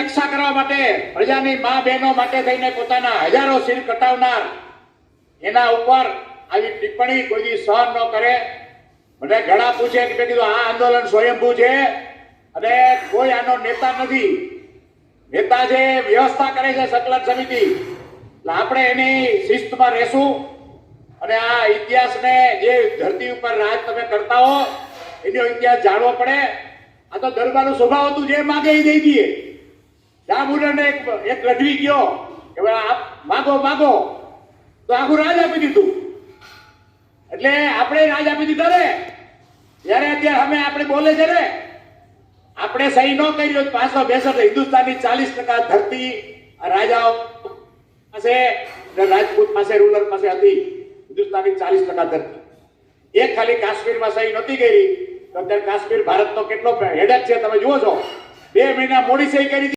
રક્ષા કરવા માટે, પ્રજાની મા બહેનો માટે થઈને પોતાના હજારો શિર કટાવનાર એના ઉપર આવી ટિપ્પણી કોઈ દી સહન ન કરે. મને ઘણા પૂછે કે મેં કીધું આ આંદોલન સ્વયંભૂ છે અને કોઈ આનો નેતા નથી. નેતા જે વ્યવસ્થા કરે છે સંકલન સમિતિ, એટલે આપણે એની શિસ્તમાં રહેશું અને આ ઇતિહાસને જે ધરતી ઉપર રાજ તમે કરતા હો એનો ઇતિહાસ જાણવો પડે. આ તો દરબારનો સ્વભાવ હતું, જે માગે એ દઈ દઈએ. જામુનને એક લઢવી ગયો કે આપ માગો માગો તો આખું રાજ આપી દીધું. એટલે આપણે રાજ આપી દીધા ને ત્યારે અત્યારે અમે આપણે બોલે છે ને, આપણે સહી ન કરી હોય 562 હિન્દુસ્તાનની 40% ધરતી રાજાઓ પાસે, રાજપૂત પાસે, રૂલર પાસે હતી. હિન્દુસ્તાનની 40% ધરતી એક ખાલી કાશ્મીરમાં સહી નહોતી કરી તો અત્યારે કાશ્મીર ભારતનો કેટલો હેડક છે તમે જુઓ છો. 2 મહિના મોડી સહી કરી.